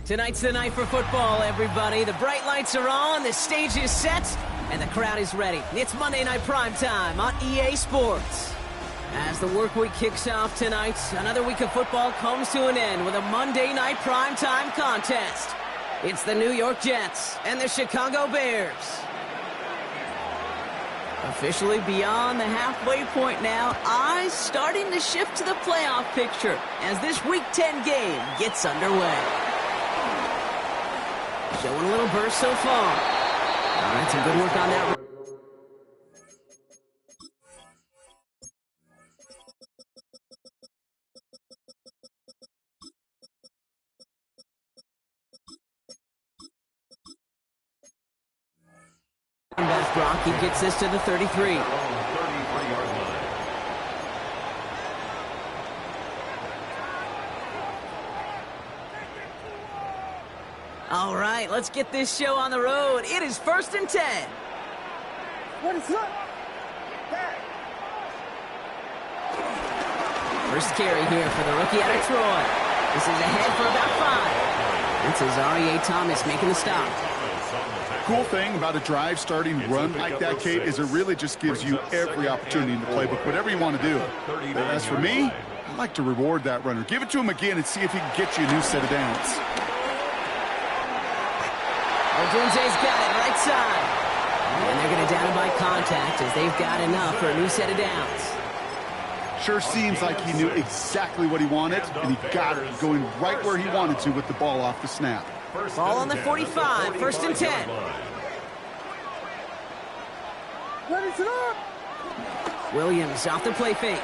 Tonight's the night for football, everybody. The bright lights are on, the stage is set, and the crowd is ready. It's Monday Night Primetime on EA Sports. As the work week kicks off tonight, another week of football comes to an end with a Monday Night Primetime contest. It's the New York Jets and the Chicago Bears. Officially beyond the halfway point now, eyes starting to shift to the playoff picture as this Week 10 game gets underway. Showing a little burst so far. All right, some good work on that. Back Brock, he gets this to the 33. All right, let's get this show on the road. It is 1st and 10. What is up? First carry here for the rookie out of Troy. This is ahead for about 5. It's Azareye'h Thomas making the stop. Cool thing about a drive starting run like that, Kate, is it really just gives you every opportunity in the playbook, whatever you want to do. But as for me, I like to reward that runner. Give it to him again and see if he can get you a new set of downs. Odunze's got it right side. And they're going to down him by contact as they've got enough for a new set of downs. Sure seems like he knew exactly what he wanted, and he got it going right where he wanted to with the ball off the snap. Ball on the 45, 1st and 10. What is up? Williams off the play fake.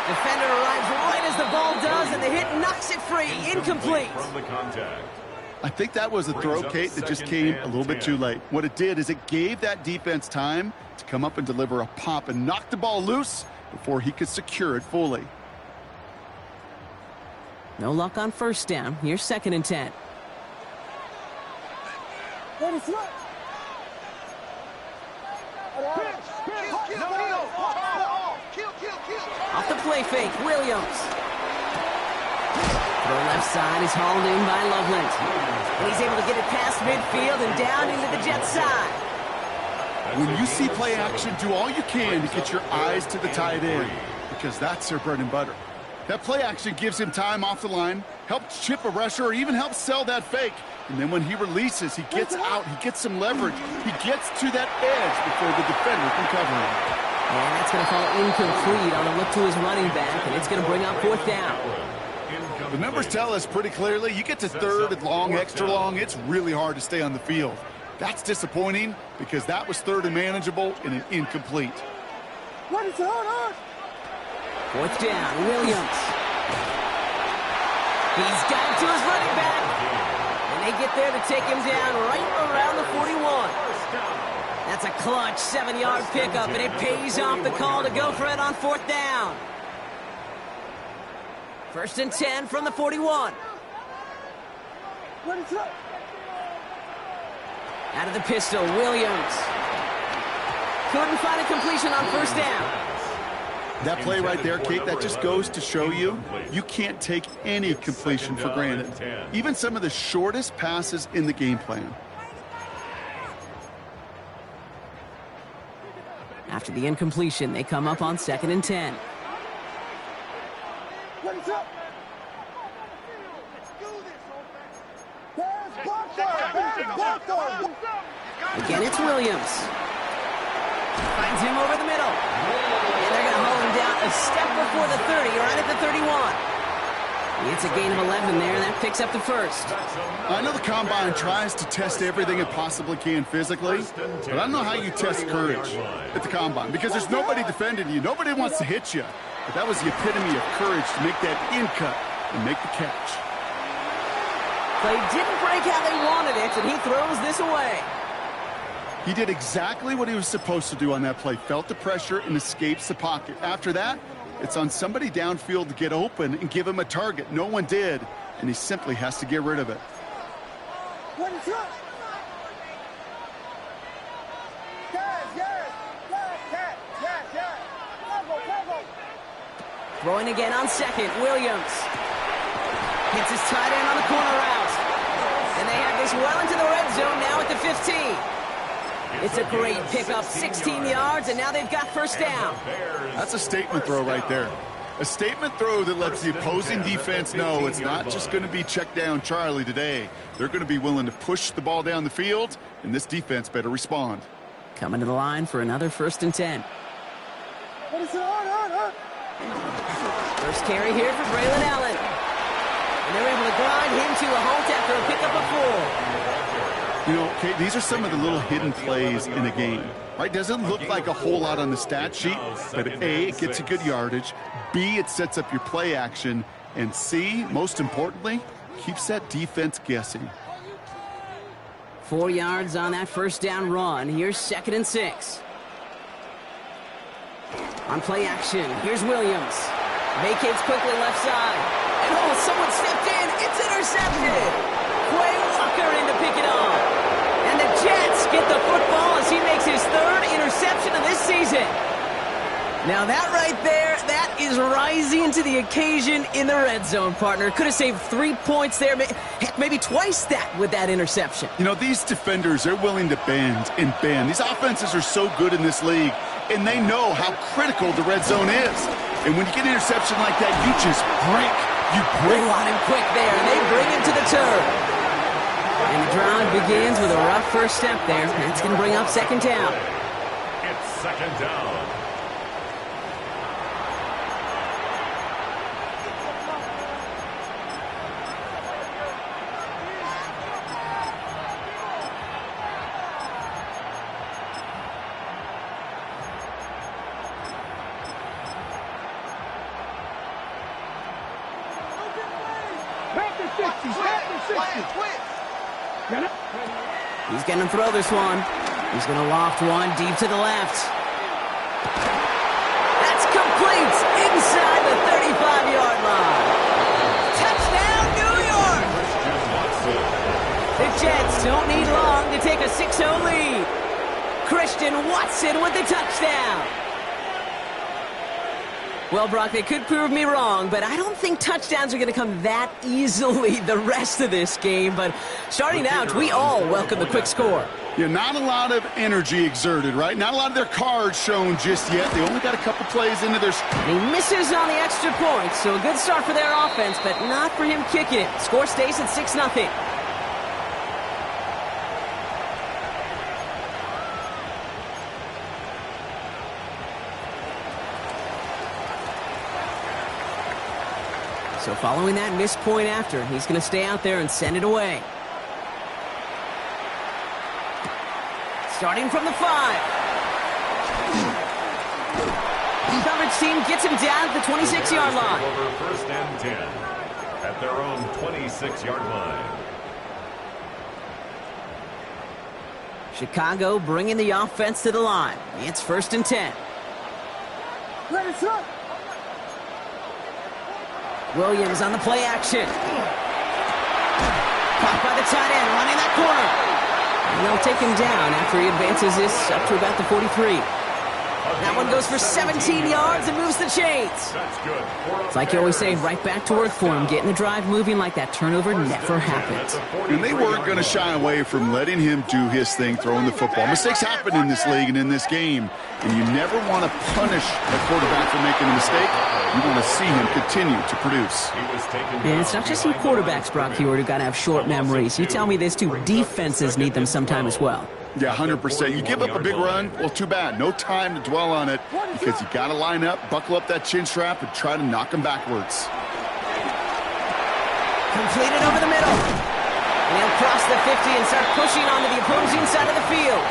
Defender arrives right as the ball does, and the hit knocks it free. Incomplete. I think that was a throw, Kate, that just came a little bit too late. What it did is it gave that defense time to come up and deliver a pop and knock the ball loose before he could secure it fully. No luck on 1st down. Here's 2nd and 10. What is up? Off the play fake, Williams. The left side is hauled in by Loveland. And he's able to get it past midfield and down into the Jets side. When you see play action, do all you can to get your eyes to the tight end, because that's their bread and butter. That play action gives him time off the line, helps chip a rusher, or even helps sell that fake. And then when he releases, he gets out, he gets some leverage. He gets to that edge before the defender can cover him. And that's going to fall incomplete on a look to his running back, and it's going to bring up 4th down. The numbers tell us pretty clearly, you get to 3rd and long, extra long, it's really hard to stay on the field. That's disappointing because that was 3rd and manageable and an incomplete. What is on? 4th down, Williams. He's got it to his running back. And they get there to take him down right around the 41. That's a clutch 7-yard pickup, and it pays off the call to go for it on 4th down. 1st and 10 from the 41. What is up? Out of the pistol, Williams. Couldn't find a completion on 1st down. That play right there, Kate, that just goes to show you, you can't take any completion for granted. Even some of the shortest passes in the game plan. After the incompletion, they come up on 2nd and 10. What is up? Again, it's Williams. Finds him over the middle. And they're going to haul him down a step before the 30, right at the 31. It's a gain of 11 there, and that picks up the first. I know the Combine tries to test everything it possibly can physically, but I don't know how you test courage at the Combine, because there's nobody defending you. Nobody wants to hit you. But that was the epitome of courage to make that in cut and make the catch. Play didn't break how they wanted it, and he throws this away. He did exactly what he was supposed to do on that play. Felt the pressure and escapes the pocket. After that, it's on somebody downfield to get open and give him a target. No one did, and he simply has to get rid of it. What is up? Throwing again on second, Williams. Hits his tight end on the corner route. And they have this well into the red zone now at the 15. It's a great pickup, 16 yards, and now they've got first down. That's a statement throw right there. A statement throw that lets the opposing defense know it's not just going to be check down Charlie today. They're going to be willing to push the ball down the field, and this defense better respond. Coming to the line for another 1st and 10. What is on? First carry here for Braylon Allen. And they're able to grind him to a halt after a pickup of 4. You know, Kate, these are some of the little hidden plays in a game, right? Doesn't look like a whole lot on the stat sheet, but A, it gets a good yardage, B, it sets up your play action, and C, most importantly, keeps that defense guessing. 4 yards on that first down run. Here's 2nd and 6. On play action, here's Williams. Vacates quickly left side. And oh, someone stepped in. It's intercepted. Quay Walker in to pick it up. And the Jets get the football as he makes his 3rd interception of this season. Now that right there, that is rising to the occasion in the red zone, partner. Could have saved 3 points there. Heck, maybe twice that with that interception. You know, these defenders, they're willing to bend and bend. These offenses are so good in this league, and they know how critical the red zone is. And when you get an interception like that, you just break. You break. They want him quick there, and they bring him to the turf. And the drive begins with a rough first step there. That's going to bring up 2nd down. It's 2nd down. He's going to throw this one. He's going to loft one deep to the left. That's complete inside the 35-yard line. Touchdown, New York! The Jets don't need long to take a 6-0 lead. Christian Watson with the touchdown. Well, Brock, they could prove me wrong, but I don't think touchdowns are going to come that easily the rest of this game. But starting out, we all welcome the quick score. Yeah, not a lot of energy exerted, right? Not a lot of their cards shown just yet. They only got a couple plays into their... He misses on the extra point, so a good start for their offense, but not for him kicking it. Score stays at 6-0. So following that missed point after, he's going to stay out there and send it away. Starting from the 5. Coverage team gets him down at the 26-yard line. Over 1st and 10 at their own 26-yard line. Chicago bringing the offense to the line. It's 1st and 10. Ready, set. Williams on the play action. Caught by the tight end, running that corner. And they'll take him down after he advances this up to about the 43. That one goes for 17 yards and moves the chains. That's good. It's like you always say, right back to work for him. Getting the drive moving like that turnover never happens. And they weren't going to shy away from letting him do his thing, throwing the football. Mistakes happen in this league and in this game, and you never want to punish a quarterback for making a mistake. You want to see him continue to produce. And it's not just you quarterbacks, Brock Huard, who got to have short memories. You tell me this too, defenses need them sometime as well. Yeah, 100%. You give up a big run, well, too bad. No time to dwell on it because you got to line up, buckle up that chin strap, and try to knock them backwards. Completed over the middle. And he'll cross the 50 and start pushing onto the opposing side of the field.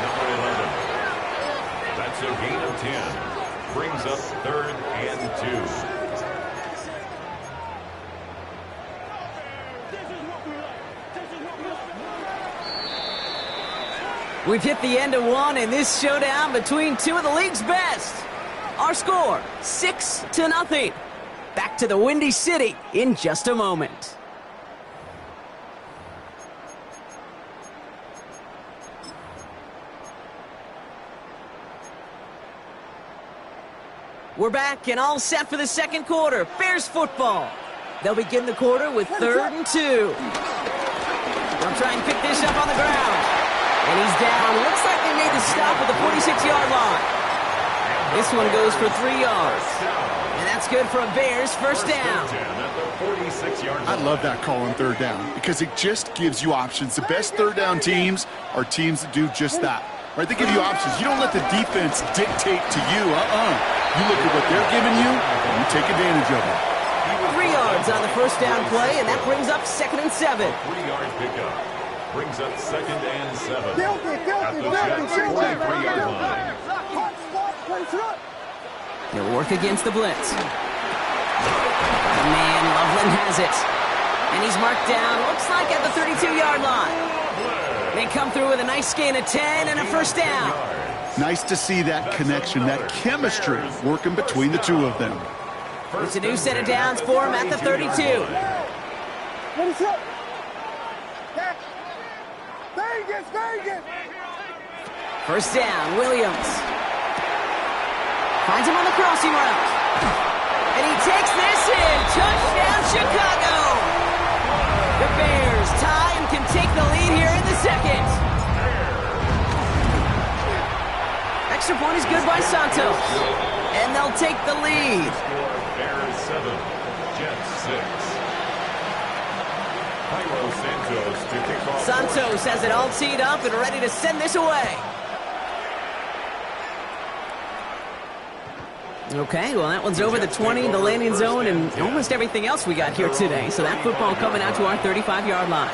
Number 11. That's a gain of 10. Brings up 3rd and 2. We've hit the end of one in this showdown between two of the league's best. Our score, 6-0. Back to the Windy City in just a moment. We're back and all set for the second quarter. Bears football. They'll begin the quarter with 3rd and 2. They'll try and pick this up on the ground. And he's down. Looks like they made the stop at the 46-yard line. This one goes for 3 yards. And that's good for a Bears first down. I love that call on 3rd down because it just gives you options. The best 3rd down teams are teams that do just that. Right? They give you options. You don't let the defense dictate to you. You look at what they're giving you, and you take advantage of it. 3 yards on the first down play, and that brings up 2nd and 7. 3-yard pickup. Brings up 2nd and 7. At Filthy, the Jets' 43-yard line. Hot spot, place it up. He'll work against the blitz. Man, Loveland has it. And he's marked down, looks like at the 32-yard line. They come through with a nice gain of 10 and a first down. Nice to see that connection, that chemistry working between the two of them. It's a new set of downs for him at the 32. Place it up. Vegas. First down, Williams. Finds him on the crossing route. And he takes this in. Touchdown, Chicago. The Bears tie and can take the lead here in the second. Extra point is good by Santos. And they'll take the lead. Bears 7, Jets 6. Santos to kick off. Santos has it all teed up and ready to send this away. Okay, well, that one's over the 20, the landing zone, and almost everything else we got here today. So that football coming out to our 35-yard line.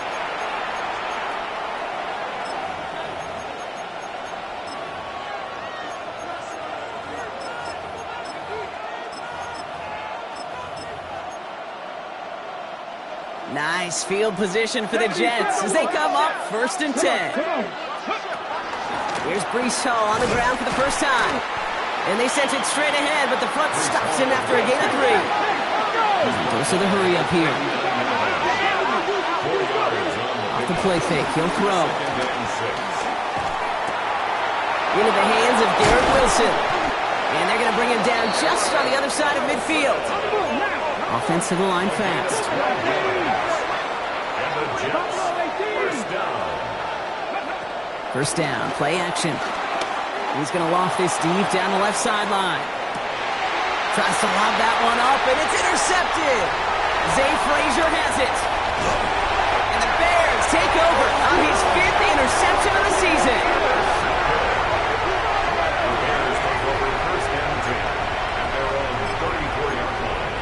Nice field position for the Jets as they come up 1st and 10. Here's Breece Hall on the ground for the first time. And they sent it straight ahead, but the front stops him after a gain of 3. Goes to the hurry up here. Off the play fake, he'll throw. Into the hands of Garrett Wilson. And they're going to bring him down just on the other side of midfield. Offensive line fast. First down, play action. He's going to loft this deep down the left sideline. Tries to lob that one up, and it's intercepted. Zay Frazier has it. And the Bears take over on his 5th interception of the season. The Bears take over 1st and 10 at their own 34-yard line.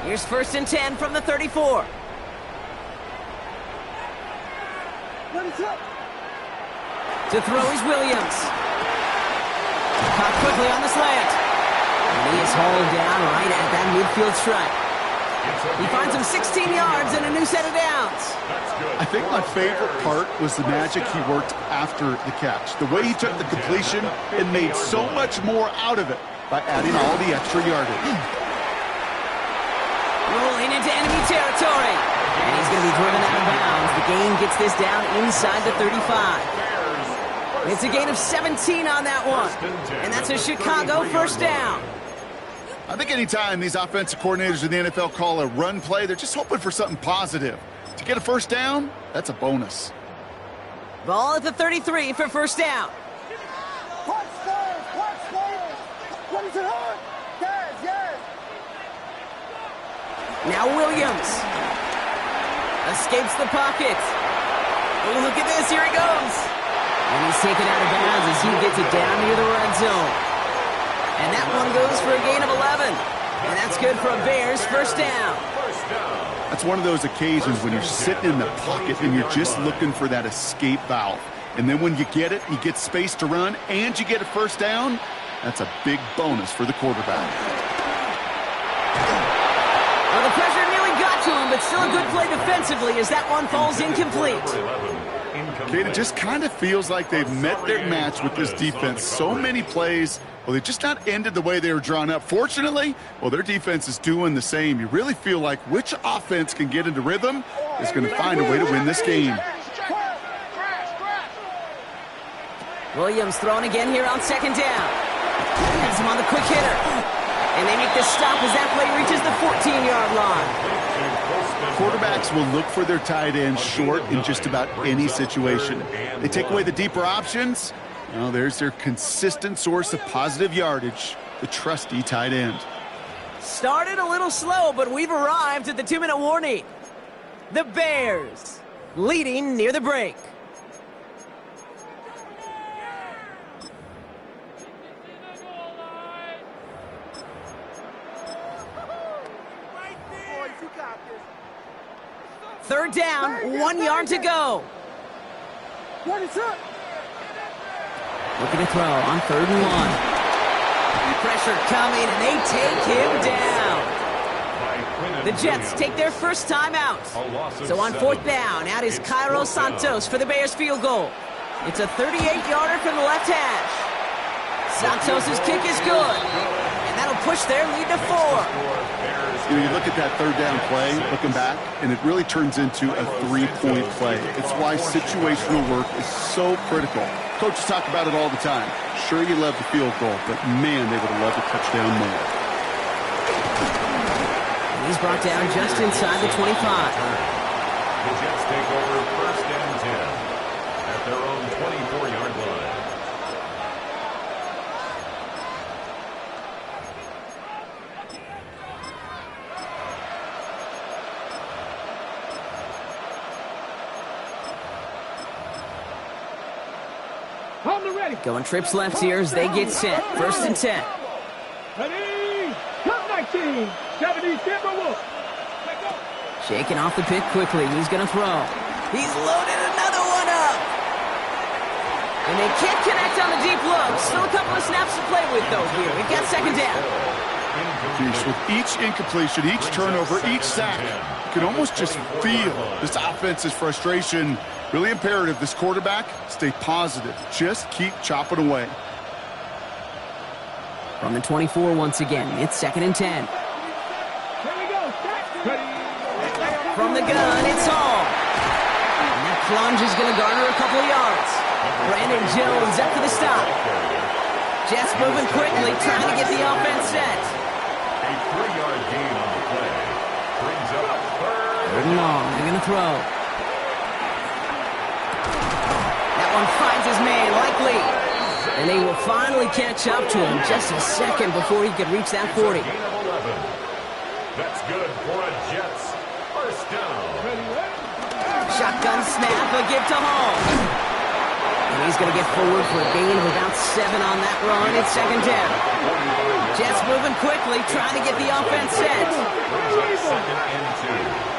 Here's 1st and 10 from the 34. To throw is Williams. Caught quickly on the slant. And he is hauled down right at that midfield stripe. He finds him 16 yards and a new set of downs. I think my favorite part was the magic he worked after the catch. The way he took the completion and made so much more out of it by adding all the extra yardage. Rolling into enemy territory. And he's going to be driven out of bounds. The gain gets this down inside the 35. It's a gain of 17 on that one. And that's a Chicago first down. I think anytime these offensive coordinators in the NFL call a run play, they're just hoping for something positive. To get a first down, that's a bonus. Ball at the 33 for first down. Hot spot. What is it on? Yes. Now Williams escapes the pocket. Oh, look at this. Here he goes. And he's taken out of bounds as he gets it down near the red zone. And that one goes for a gain of 11. And that's good for a Bears first down. That's one of those occasions when you're sitting in the pocket and you're just looking for that escape valve. And then when you get it, you get space to run, and you get a first down, that's a big bonus for the quarterback. Well, the pressure nearly got to him, but still a good play defensively as that one falls incomplete. Kate, it just kind of feels like they've met their match with this defense. So many plays, well, they just not ended the way they were drawn up. Fortunately, well, their defense is doing the same. You really feel like which offense can get into rhythm is going to find a way to win this game. Williams throwing again here on second down. Has him on the quick hitter. And they make the stop as that play reaches the 14-yard line. Quarterbacks will look for their tight end short in just about any situation. They take away the deeper options. Well, there's their consistent source of positive yardage, the trusty tight end. Started a little slow, but we've arrived at the 2-minute warning. The Bears leading near the break. Third down, 1 yard to go. What is up? Looking to throw on 3rd and 1. Pressure coming, and they take him down. The Jets take their first time out. So on 4th down, out is Cairo Santos for the Bears field goal. It's a 38-yarder from the left hash. Santos' kick is good, and that'll push their lead to 4. You know, you look at that 3rd down play, looking back, and it really turns into a 3-point play. It's why situational work is so critical. Coaches talk about it all the time. Sure, you love the field goal, but man, they would have loved a touchdown more. And he's brought down just inside the 25. The Jets take over 1st and 10 at their own 24-yard line. Going trips left here as they get set. 1st and 10. Ready? Come 19. 70 Timberwolves. Shaking off the pick quickly. He's going to throw. He's loaded another one up. And they can't connect on the deep look. Still a couple of snaps to play with, though, here. We've got 2nd down. With each incompletion, each turnover, each sack, you can almost just feel this offense's frustration. Really imperative, this quarterback, stay positive. Just keep chopping away. From the 24 once again, it's 2nd and 10. From the gun, it's Hall. And that plunge is going to garner a couple of yards. Brandon Jones up for the stop. Jets moving quickly, trying to get the offense set. A 3-yard gain on the play. Brings up 3rd and long, they're going to throw. One finds his man, likely. And they will finally catch up to him just a second before he could reach that 40. That's good for a Jets first down. Shotgun snap, a give to Hall. And he's going to get forward for a gain of about 7 on that run. It's 2nd down. Jets moving quickly, trying to get the offense set. 2nd and 2.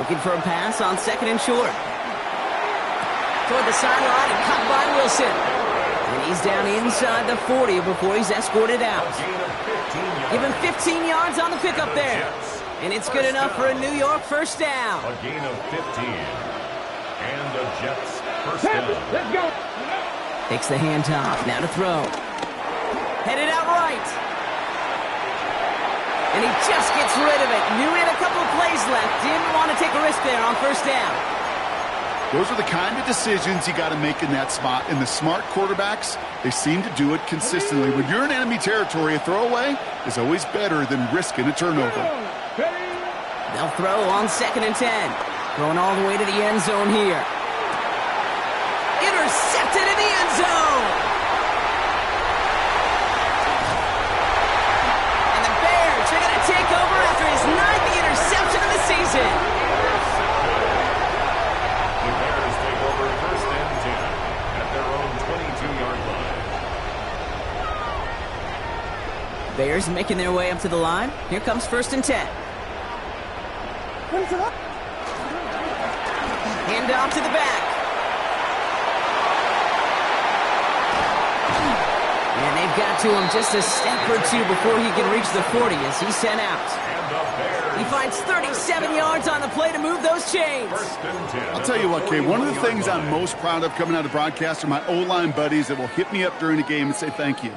Looking for a pass on 2nd and short. Toward the sideline and caught by Wilson. And he's down inside the 40 before he's escorted out. Give him 15 yards on the pickup there. And it's good enough for a New York first down. A gain of 15. And the Jets first down. Let's go. Takes the handoff. Now to throw. Headed out right. And he just gets rid of it. Knew he had a couple of plays left. Didn't want to take a risk there on 1st down. Those are the kind of decisions you got to make in that spot. And the smart quarterbacks, they seem to do it consistently. When you're in enemy territory, a throwaway is always better than risking a turnover. They'll throw on 2nd and 10. Throwing all the way to the end zone here. Intercepted in the end zone. And the Bears are going to take over after his 9th interception of the season. The Bears take over 1st and 10 at their own 22-yard line. Bears making their way up to the line. Here comes 1st and 10. Hand off to the back. And they've got to him just a step or two before he can reach the 40 as he's sent out. He finds 37 yards on the play to move those chains. I'll tell you what, Kay, one of the things I'm most proud of coming out of broadcast are my O-line buddies that will hit me up during the game and say thank you.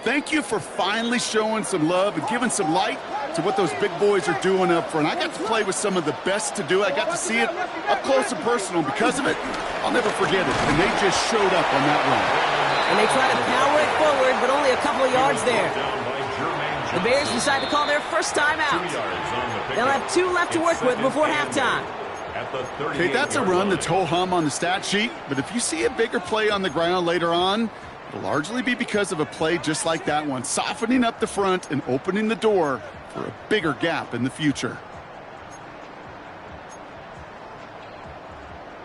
Thank you for finally showing some love and giving some light to what those big boys are doing up front. I got to play with some of the best to do it. I got to see it up close and personal. Because of it, I'll never forget it. And they just showed up on that run. And they try to power it forward, but only a couple of yards there. The Bears decide to call their first time out. They'll have 2 left to work with before halftime. Okay, that's a run that's ho-hum on the stat sheet, but if you see a bigger play on the ground later on, it'll largely be because of a play just like that one, softening up the front and opening the door for a bigger gap in the future.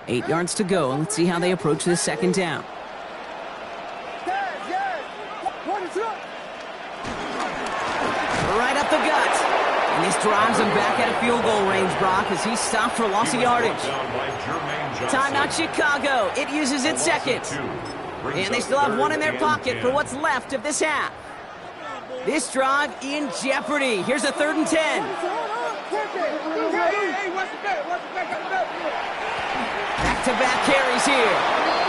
8 yards to go, and let's see how they approach this 2nd down. Right up the gut. And this drives him back at a field goal range, Brock, as he's stopped for loss of yardage. Timeout Chicago. It uses its 2nd. And they still have 1 in their pocket for what's left of this half. This drive in jeopardy. Here's a 3rd and 10. Back-to-back carries here.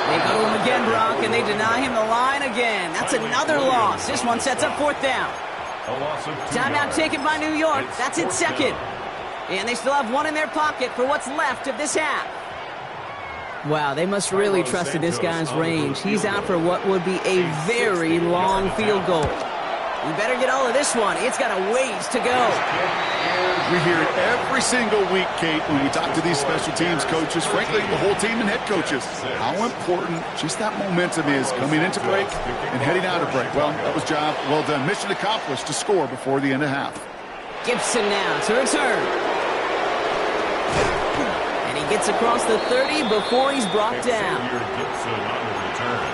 They go to him again, Brock, and they deny him the line again. That's another loss. This one sets up 4th down. Timeout taken by New York. That's its 2nd. And they still have 1 in their pocket for what's left of this half. Wow, they must really trusted this guy's range. He's out for what would be a very long field goal. You better get all of this one. It's got a ways to go. We hear it every single week, Kate, when we talk to these special teams coaches, frankly, the whole team and head coaches, how important just that momentum is coming into break and heading out of break. Well, that was job well done. Mission accomplished to score before the end of half. Gibson now to return. And he gets across the 30 before he's brought down. Gibson on the return.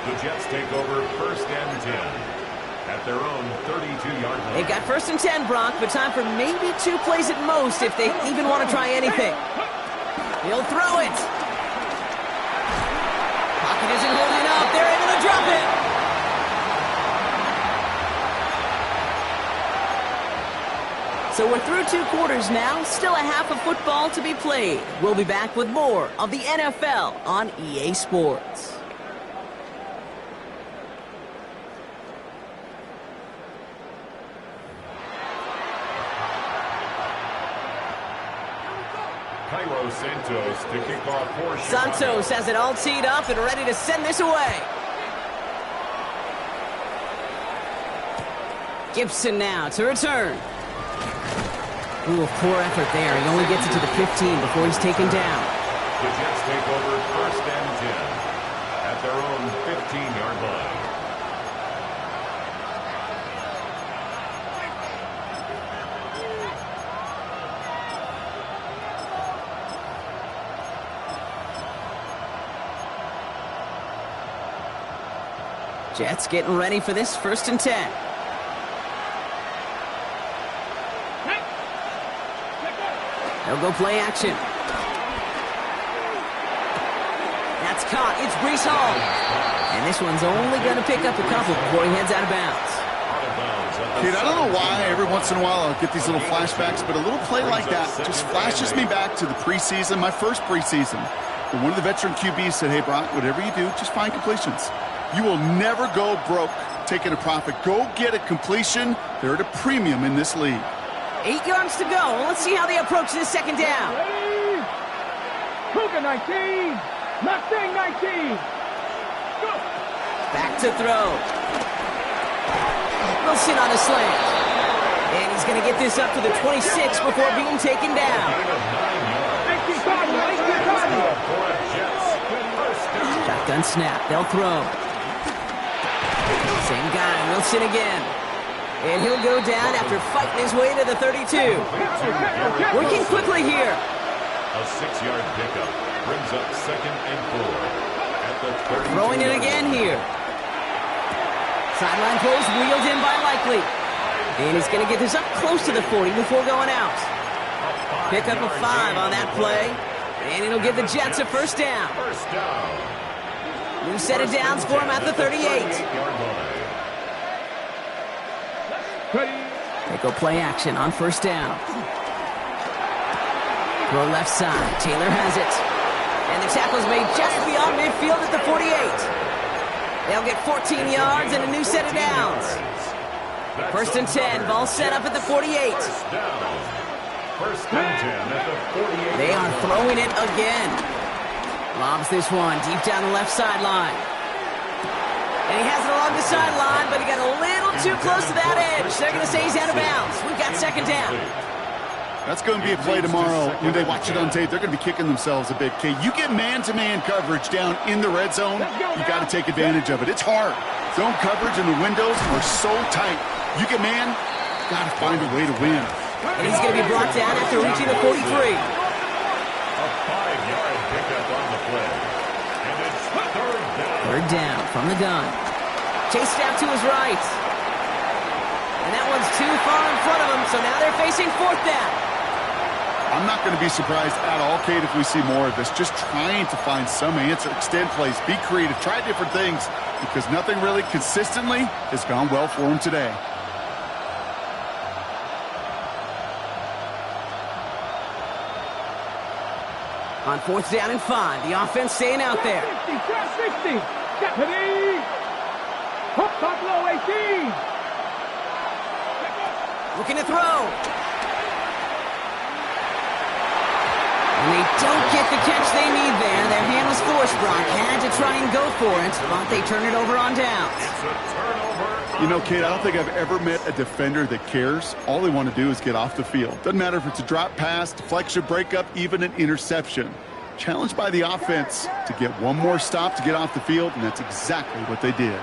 The Jets take over 1st and 10. At their own 32-yard line. They've got 1st and 10, Brock, but time for maybe 2 plays at most if they even want to try anything. He'll throw it. Pocket isn't holding up. They're able to drop it. So we're through 2 quarters now. Still a half of football to be played. We'll be back with more of the NFL on EA Sports. Cairo Santos to kick off for Chicago. Santos has it all teed up and ready to send this away. Gibson now to return. Ooh, poor effort there. He only gets it to the 15 before he's taken down. The Jets take over 1st and 10 at their own 15-yard line. Jets getting ready for this 1st and 10. They'll go play action. That's caught. It's Breece Hall. And this one's only going to pick up a couple before he heads out of bounds. Kid, I don't know why every once in a while I'll get these little flashbacks, but a little play like that just flashes me back to the preseason, my first preseason. When one of the veteran QBs said, hey, Brock, whatever you do, just find completions. You will never go broke taking a profit. Go get a completion. They're at a premium in this league. 8 yards to go. Let's see how they approach this 2nd down. Cougar 19. Mustang 19. Go. Back to throw. Wilson on a slant. And he's going to get this up to the 26 before being taken down. Shotgun snap. They'll throw. Same guy, Wilson again. And he'll go down after fighting his way to the 32. Working quickly here. A 6-yard pickup brings up 2nd and 4 at the 32. Throwing it again here. Sideline throws wheeled in by Likely. And he's going to get this up close to the 40 before going out. Pick up a 5 on that play. And it'll give the Jets a first down. New set of downs for him at the 38. They go play action on first down. Throw left side. Taylor has it. And the tackle's made just beyond midfield at the 48. They'll get 14 yards and a new set of downs. First and 10. Ball set up at the 48. First and 10 at the 48. They are throwing it again. Lobs this one deep down the left sideline. And he has it along the sideline, but he got a little too close to that edge. They're going to say he's out of bounds. We've got second down. That's going to be a play tomorrow. When they watch it on tape, they're going to be kicking themselves a bit. Okay, you get man-to-man coverage down in the red zone, you got to take advantage of it. It's hard. Zone coverage and the windows are so tight. You get man, got to find a way to win. And he's going to be brought down after reaching the 43. A 5-yard pickup on the play. And it's third down. Third down from the gun. Chased out to his right. And that one's too far in front of him, so now they're facing fourth down. I'm not going to be surprised at all, Kate, if we see more of this. Just trying to find some answer, extend plays, be creative, try different things, because nothing really consistently has gone well for him today. On fourth down and 5, the offense staying out there. 60, Deputy! Hook top low, 18! Looking to throw. And they don't get the catch they need there. Their hand was forced. Brock had to try and go for it, but they turn it over on downs. It's a turnover. You know, Kate, I don't think I've ever met a defender that cares. All they want to do is get off the field. Doesn't matter if it's a drop pass, deflection, breakup, even an interception. Challenged by the offense to get one more stop to get off the field, and that's exactly what they did.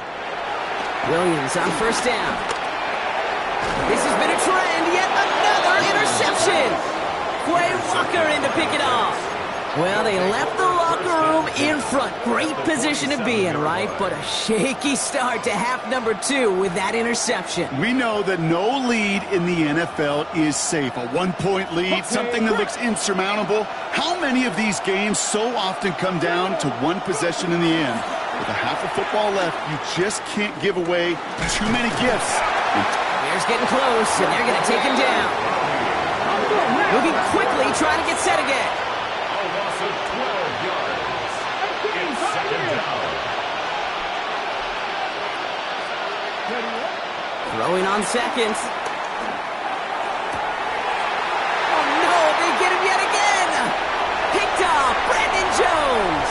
Williams on first down. This has been a trend. Yet another interception. Quay Walker in to pick it off. Well, they left the locker room in front. Great position to be in, right? But a shaky start to half number 2 with that interception. We know that no lead in the NFL is safe. A one-point lead, something that looks insurmountable. How many of these games so often come down to one possession in the end? With a half of football left, you just can't give away too many gifts. Bears getting close, and they're going to take him down. Moving quickly, trying to get set again. A loss of 12 yards. It's second down. Throwing on seconds. Oh no, they get him yet again. Picked off, Brandon Jones.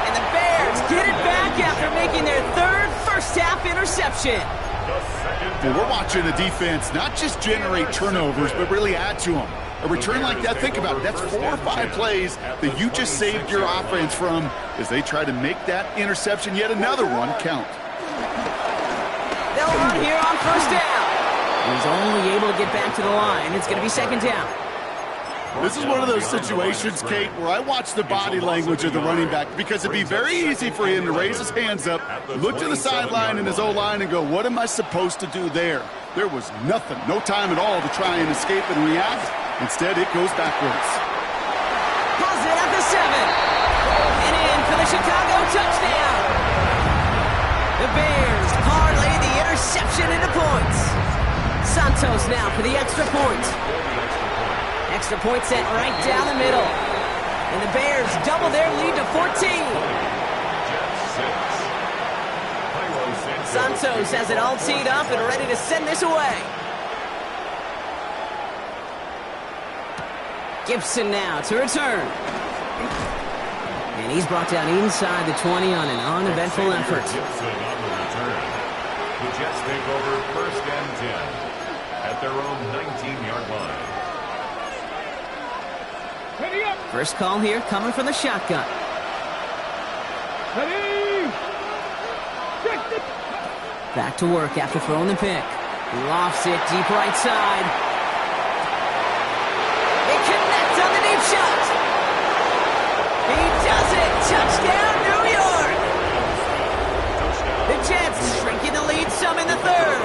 And the Bears get it back after making their third first-half interception. Well, we're watching the defense not just generate turnovers, but really add to them. A return like that, think about it, that's 4 or 5 plays that you just saved your offense from as they try to make that interception, yet another one, count. They'll run here on first down. He's only able to get back to the line. It's going to be second down. This is one of those situations, Kate, where I watch the body language of the running back because it'd be very easy for him to raise his hands up, look to the sideline in his O-line and go, what am I supposed to do there? There was nothing, no time at all to try and escape and react. Instead, it goes backwards. Pulls it at the 7. And in for the Chicago touchdown. The Bears parlay the interception into points. Santos now for the extra point. Extra point set right down the middle. And the Bears double their lead to 14. Santos has it all teed up and ready to send this away. Gibson now to return. And he's brought down inside the 20 on an uneventful effort. Gibson on the return. The Jets take over first and 10 at their own 19-yard line. First call here coming from the shotgun. Back to work after throwing the pick. He lofts it deep right side. They connect on the deep shot. He does it. Touchdown, New York. The Jets shrinking the lead some in the third.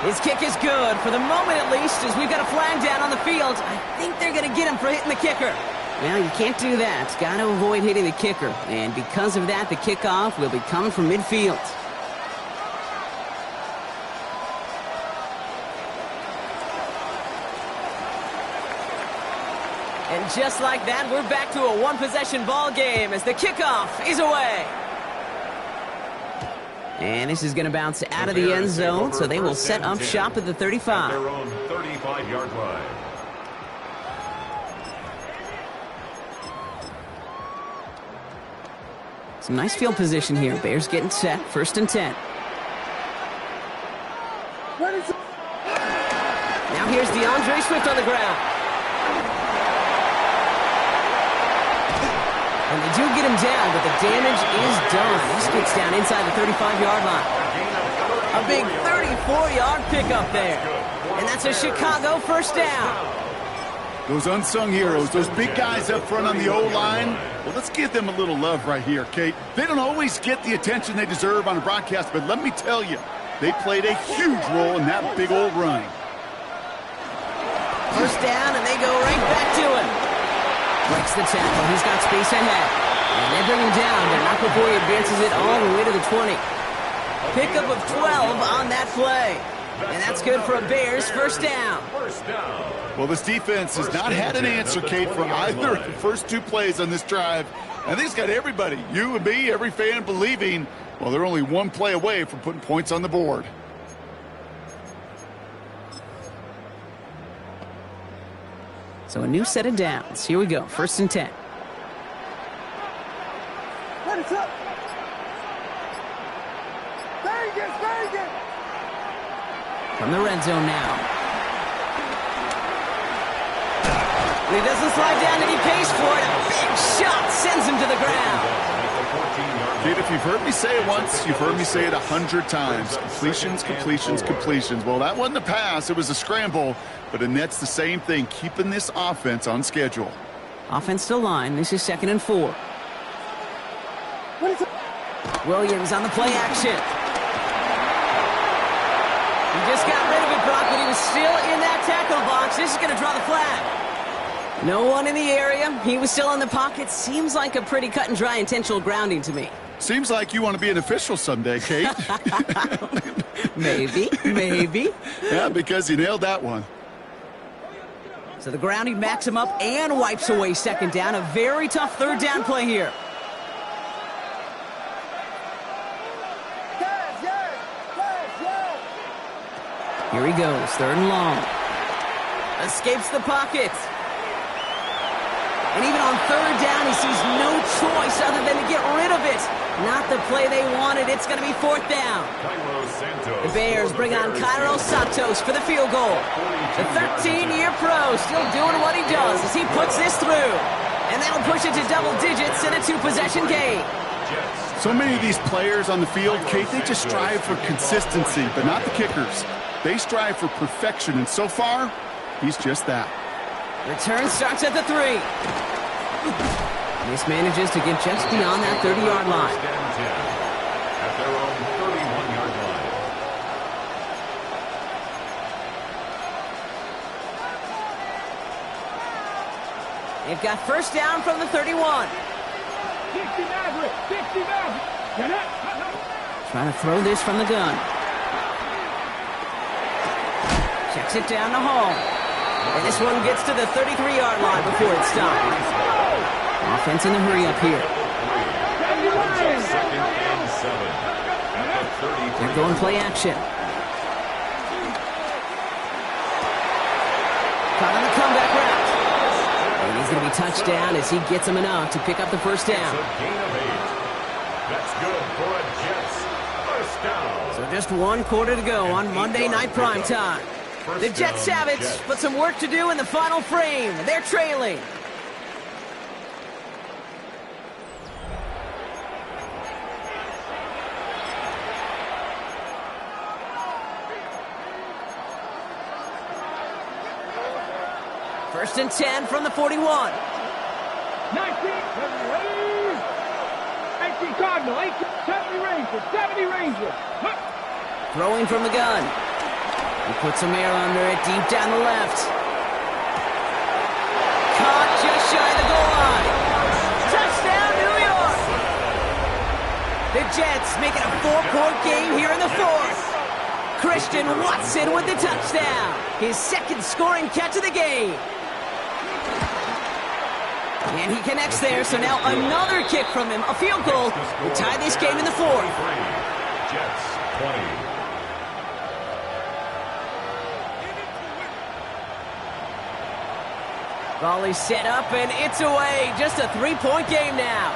His kick is good, for the moment at least, as we've got a flag down on the field. I think they're going to get him for hitting the kicker. Well, you can't do that. Got to avoid hitting the kicker. And because of that, the kickoff will be coming from midfield. And just like that, we're back to a one-possession ball game as the kickoff is away. And this is going to bounce out of the end zone, so they will set up shop at the 35. At their own 35-yard line. Some nice field position here. Bears getting set. 1st and 10. Now here's DeAndre Swift on the ground. And they do get him down, but the damage is done. He gets down inside the 35-yard line. A big 34-yard pickup there. And that's a Chicago first down. Those unsung heroes, those big guys up front on the O-line, well, let's give them a little love right here, Kate. They don't always get the attention they deserve on a broadcast, but let me tell you, they played a huge role in that big old run. First down, and they go right back to him. Breaks the tackle. He's got space ahead. And they bring him down, but not before he advances it all the way to the 20. Pickup of 12 on that play. And that's good for a Bears first down. Well, this defense has not had an answer, Kate, for either of the first two plays on this drive. I think it's got everybody, you and me, every fan, believing, well, they're only one play away from putting points on the board. So a new set of downs. Here we go. 1st and 10. From the red zone now. And he doesn't slide down and he pays for it. A big shot sends him to the ground. Kate, if you've heard me say it once, you've heard me say it 100 times. Completions, completions, completions. Well, that wasn't a pass. It was a scramble. But Annette's the same thing, keeping this offense on schedule. Offense to line. This is 2nd and 4. Williams on the play action. He just got rid of it, Brock, but he was still in that tackle box. This is going to draw the flag. No one in the area. He was still in the pocket. Seems like a pretty cut and dry intentional grounding to me. Seems like you want to be an official someday, Kate. Maybe, maybe. Yeah, because you nailed that one. So the grounding backs him up and wipes away 2nd down. A very tough 3rd down play here. Here he goes, 3rd and long. Escapes the pocket. And even on 3rd down, he sees no choice other than to get rid of it. Not the play they wanted. It's going to be 4th down. The Bears bring on Cairo Santos for the field goal. The 13-year pro still doing what he does as he puts this through. And that'll push it to double digits in a 2-possession game. So many of these players on the field, Kate, they just strive for consistency, but not the kickers. They strive for perfection, and so far, he's just that. Return starts at the 3. This manages to get just beyond that 30-yard line. At their own 31-yard line. They've got first down from the 31. 60 Maverick, 60 Maverick. Trying to throw this from the gun. Checks it down to Hall. And this one gets to the 33-yard line before it stops. Offense in the hurry up here. They're going play action. Caught on the comeback route. And he's going to be touched down as he gets him enough to pick up the first down. That's good for a Jets first down. So just 1 quarter to go on Monday Night Primetime. The Jets have it, but some work to do in the final frame. They're trailing. First and 10 from the 41. 19 Cardinal, 18 70 Rangers, 70 Rangers. Throwing from the gun. He puts some air under it, deep down the left. Caught just shy of the goal line. Touchdown, New York! The Jets make it a 4-point game here in the fourth. Christian Watson with the touchdown. His second scoring catch of the game. And he connects there, so now another kick from him. A field goal will tie this game in the fourth. Jets 20. Volley set up, and it's away. Just a 3-point game now.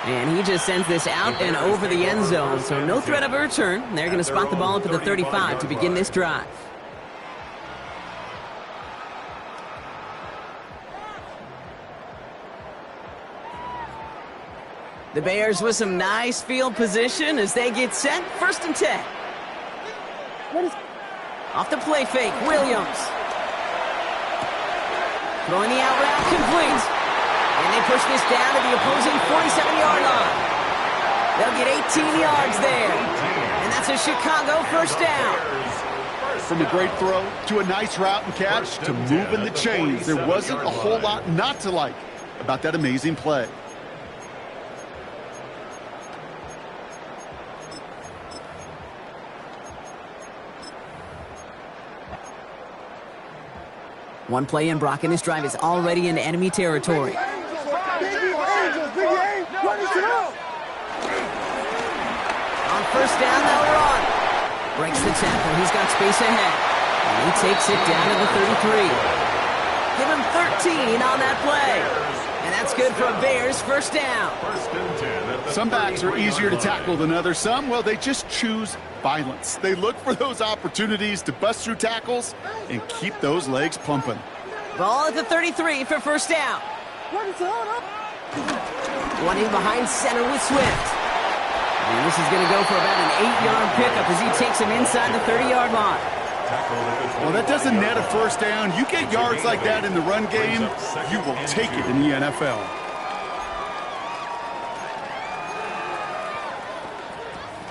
And he just sends this out and over the end zone, so no threat of a return. They're going to spot the ball up at the 35 to begin this drive. The Bears with some nice field position as they get set. 1st and 10. Off the play fake, Williams. Throwing the out route, complete. And they push this down to the opposing 47-yard line. They'll get 18 yards there. And that's a Chicago 1st down. From a great throw to a nice route and catch to moving the chains, there wasn't a whole lot not to like about that amazing play. One play in, Brock, and this drive is already in enemy territory. On 1st down, they'll run. Breaks the tackle. He's got space ahead. And he takes it down to the 33. Give him 13 on that play. And that's good for a Bears 1st down. 1st and 10. Some backs are easier to tackle than others. Some, well, they just choose violence. They look for those opportunities to bust through tackles and keep those legs pumping. Ball at the 33 for 1st down. One in behind center with Swift. And this is going to go for about an 8-yard pickup as he takes him inside the 30-yard line. Well, that doesn't net a 1st down. You get yards like that in the run game, you will take it in the NFL.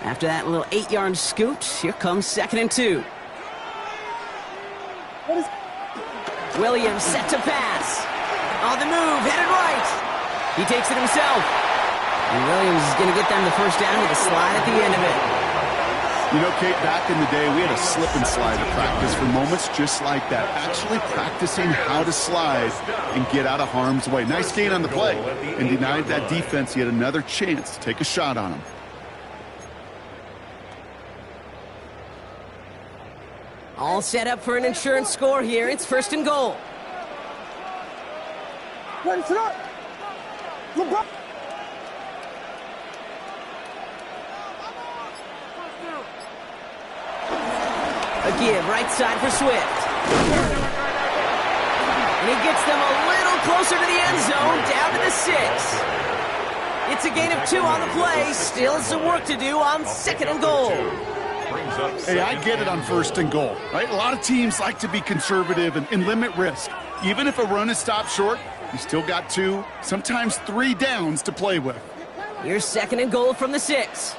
After that little 8-yard scoot, here comes 2nd and 2. Williams set to pass. On the move, headed right. He takes it himself. And Williams is going to get them the 1st down with a slide at the end of it. You know, Kate, back in the day, we had a slip and slide to practice for moments just like that. Actually practicing how to slide and get out of harm's way. Nice gain on the play and denied that defense yet another chance to take a shot on him. All set up for an insurance score here. It's 1st and goal. A give, right side for Swift. And he gets them a little closer to the end zone, down to the 6. It's a gain of 2 on the play. Still some work to do on 2nd and goal. Hey, I get it on 1st and goal, right? A lot of teams like to be conservative and limit risk. Even if a run is stopped short, you still got 2, sometimes 3 downs to play with. Here's 2nd and goal from the 6.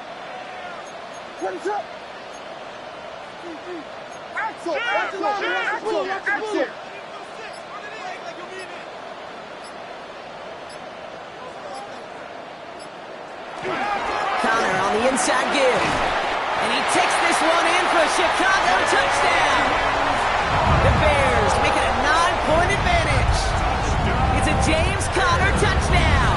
Connor on the inside give. And he takes this one in for a Chicago touchdown. The Bears make it a 9-point advantage. It's a James Conner touchdown.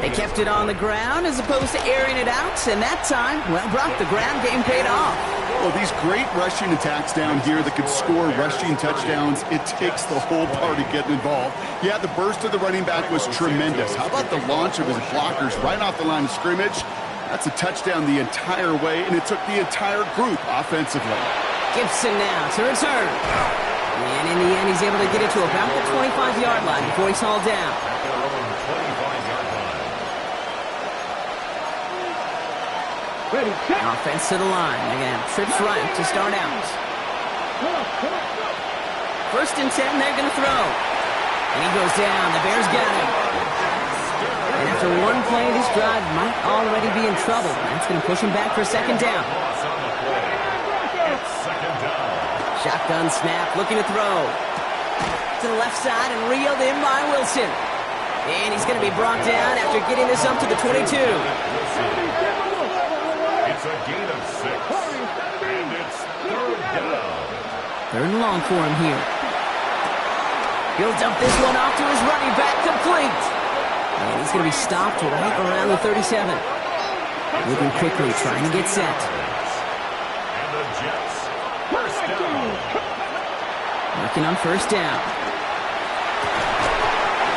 They kept it on the ground as opposed to airing it out, and that time, well, Brock, the ground game paid off. Well, these great rushing attacks down here that could score rushing touchdowns, it takes the whole party getting involved. Yeah, the burst of the running back was tremendous. How about the launch of his blockers right off the line of scrimmage? That's a touchdown the entire way, and it took the entire group offensively. Gibson now to return. And in the end, he's able to get it to about the 25-yard line before he's hauled down. Offense to the line. Again, trips right to start out. 1st and 10, they're going to throw. And he goes down. The Bears got him. And after one play, this drive might already be in trouble. That's going to push him back for a second down. It's second down. Shotgun snap, looking to throw. To the left side and reeled in by Wilson. And he's going to be brought down after getting this up to the 22. It's a gain of 6. And it's third down. Third and long for him here. He'll dump this one off to his running back, complete. And he's going to be stopped right around the 37. Moving quickly, trying to get set. And the Jets, first down. Working on first down.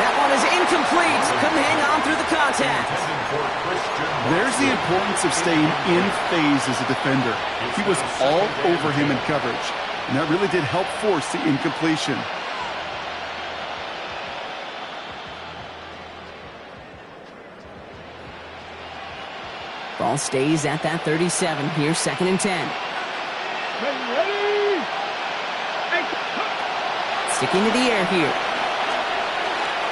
That one is incomplete. Couldn't hang on through the contact. There's the importance of staying in phase as a defender. He was all over him in coverage, and that really did help force the incompletion. Ball stays at that 37 here, second and 10. Sticking to the air here.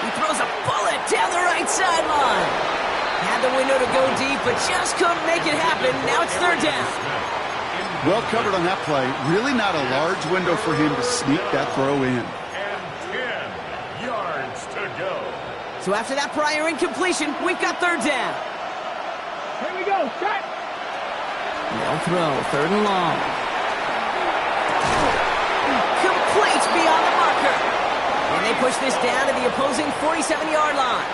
He throws a bullet down the right sideline. Had the window to go deep, but just couldn't make it happen. Now it's third down. Well covered on that play. Really not a large window for him to sneak that throw in. And 10 yards to go. So after that prior incompletion, we've got third down. Here we go, set. They'll throw, third and long. Complete beyond the marker. And they push this down to the opposing 47-yard line.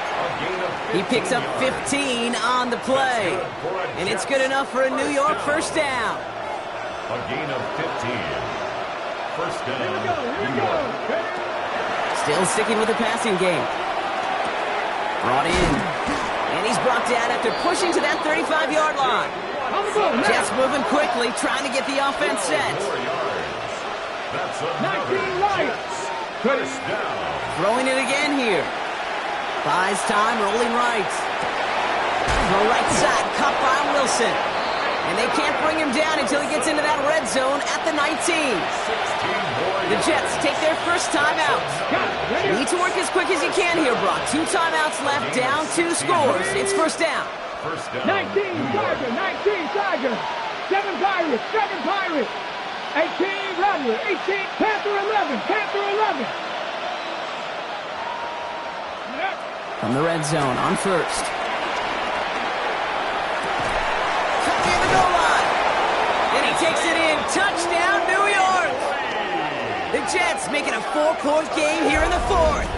He picks up 15 on the play. And it's good enough for a New York first down. A gain of 15. First down, New York. Still sticking with the passing game. Brought in. And he's brought down after pushing to that 35-yard line. Jets moving quickly, trying to get the offense set. That's another Jets. First down. Throwing it again here. Buys time, rolling right. Throw right side, cut by Wilson. And they can't bring him down until he gets into that red zone at the 19. The Jets take their first timeout. Need to work as quick as you can here, Brock. 2 timeouts left, down 2 scores. It's first down. 19 Tiger, 19 Tiger. 7 Pirates, 7 Pirates. 18 Rattler, 18 Panther 11, Panther 11. From the red zone on first. Cut near the goal line. And he takes it in. Touchdown, New York. The Jets making a 4-point game here in the fourth.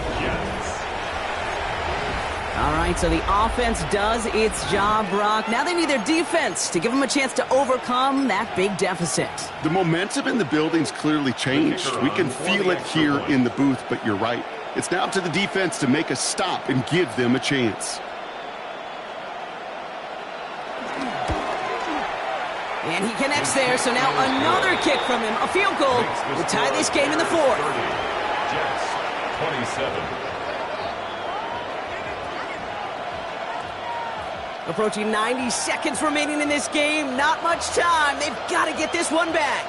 All right, so the offense does its job, Brock. Now they need their defense to give them a chance to overcome that big deficit. The momentum in the building's clearly changed. We can feel it here in the booth, but you're right. It's now up to the defense to make a stop and give them a chance. And he connects there, so now another kick from him. A field goal will tie this game in the fourth. Jets, 27. Approaching 90 seconds remaining in this game. Not much time. They've got to get this one back.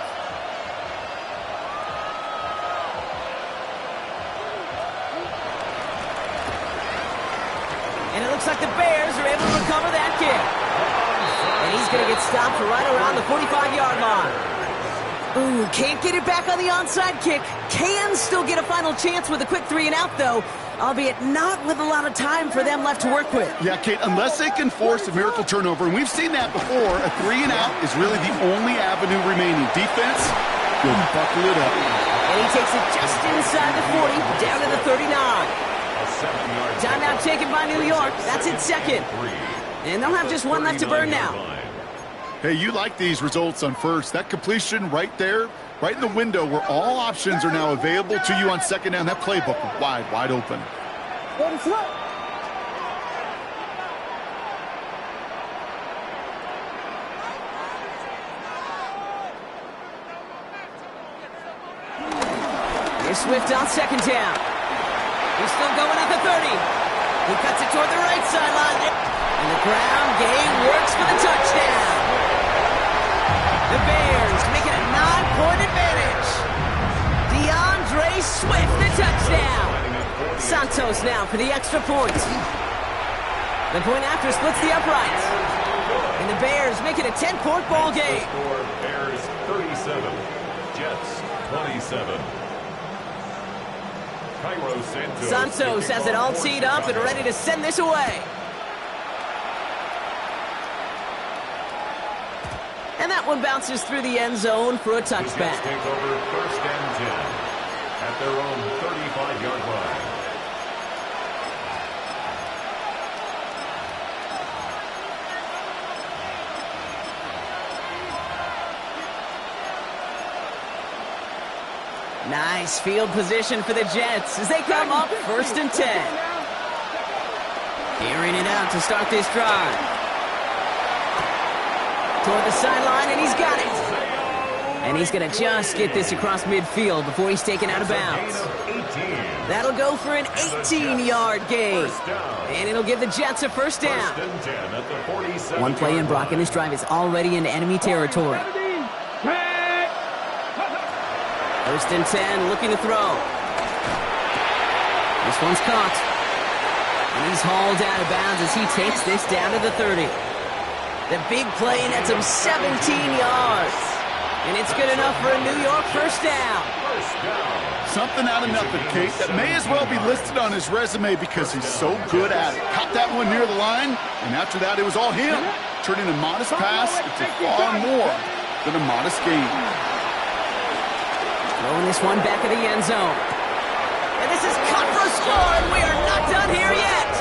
And it looks like the Bears are able to recover that kick. And he's going to get stopped right around the 45-yard line. Ooh, can't get it back on the onside kick. Can still get a final chance with a quick 3-and-out, though, albeit not with a lot of time for them left to work with. Yeah, Kate, unless they can force a miracle turnover, and we've seen that before, a 3-and-out is really the only avenue remaining. Defense, will buckle it up. And he takes it just inside the 40, down to the 39. Timeout taken by New York. That's its second. And they'll have just one left to burn now. Hey, you like these results on first. That completion right there, right in the window where all options are now available to you on second down. That playbook wide open. Here's Swift on second down. He's still going at the 30. He cuts it toward the right sideline. And the ground game works for the touchdown. The Bears make it a 9-point advantage. DeAndre Swift, the touchdown. Santos now for the extra point. The point after splits the uprights. And the Bears make it a 10-point ball game. Score, Bears 37, Jets 27. Cairo Santos has it all teed up and ready to send this away. And that one bounces through the end zone for a touchback. The Jets take over first and 10 at their own 35-yard line. Nice field position for the Jets as they come up first and 10. Airing it out to start this drive. Toward the sideline, and he's got it. And he's going to just get this across midfield before he's taken out of bounds. That'll go for an 18-yard gain. And it'll give the Jets a first down. One play in, Brock, and this drive is already in enemy territory. First and 10, looking to throw. This one's caught. And he's hauled out of bounds as he takes this down to the 30. The big play nets him 17 yards. And it's good enough for a New York first down. Something out of nothing, Kate, that may as well be listed on his resume because he's so good at it. Caught that one near the line, and after that it was all him, turning a modest pass into far more than a modest gain. Throwing this one back of the end zone. And this is cut for a score, and we are not done here yet.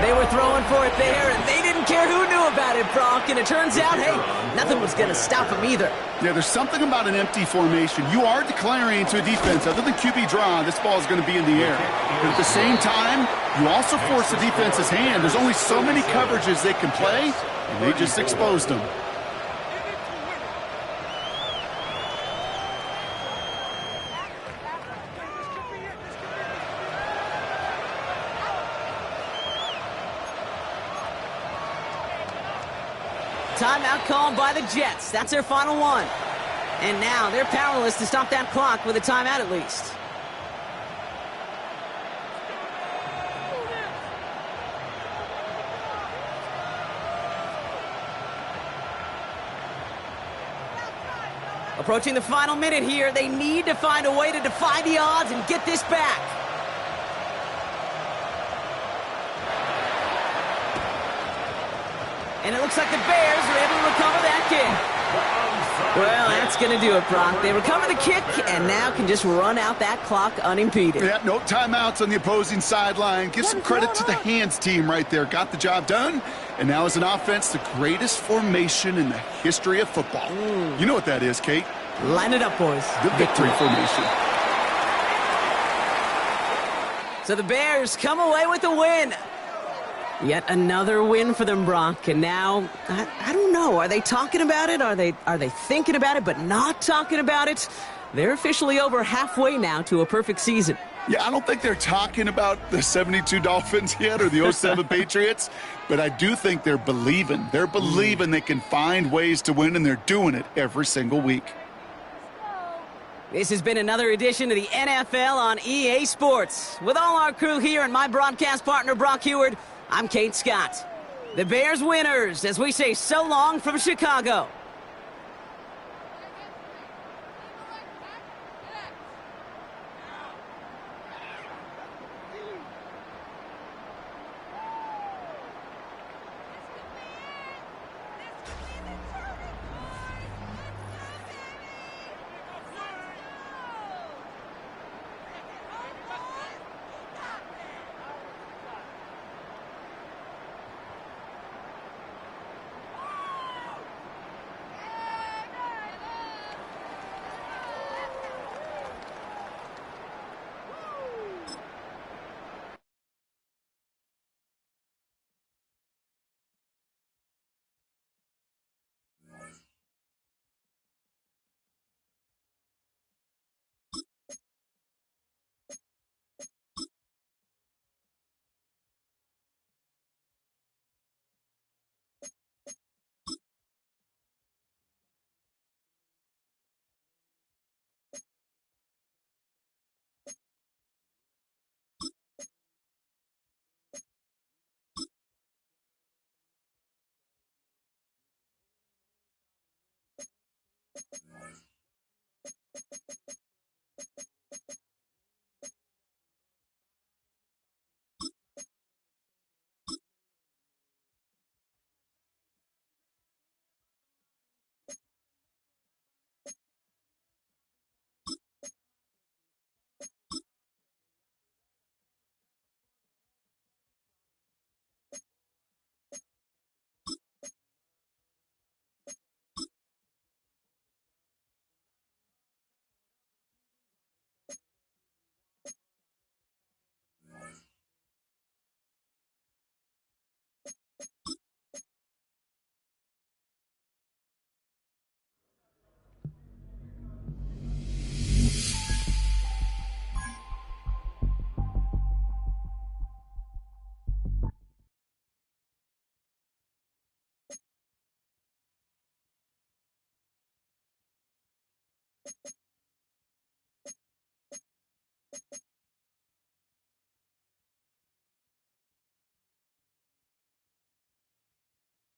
They were throwing for it there, and they didn't care who knew about it, Brock. And it turns out, hey, nothing was going to stop them either. Yeah, there's something about an empty formation. You are declaring to a defense, other than QB draw, this ball is going to be in the air. But at the same time, you also force the defense's hand. There's only so many coverages they can play, and they just exposed them. Timeout called by the Jets. That's their final one. And now they're powerless to stop that clock with a timeout at least. Approaching the final minute here, they need to find a way to defy the odds and get this back. And it looks like the Bears are able to recover that kick. Well, that's going to do it, Brock. They recover the kick and now can just run out that clock unimpeded. Yeah, no timeouts on the opposing sideline. Give some credit to the hands team right there. Got the job done. And now as an offense, the greatest formation in the history of football. You know what that is, Kate? Line it up, boys. The victory formation. So the Bears come away with a win. Yet another win for them, Brock. And now, I don't know. Are they talking about it? Are they thinking about it but not talking about it? They're officially over halfway now to a perfect season. Yeah, I don't think they're talking about the 72 Dolphins yet or the 07 Patriots, but I do think they're believing. They're believing they can find ways to win, and they're doing it every single week. This has been another edition of the NFL on EA Sports. With all our crew here and my broadcast partner, Brock Heward, I'm Kate Scott. The Bears winners as we say so long from Chicago.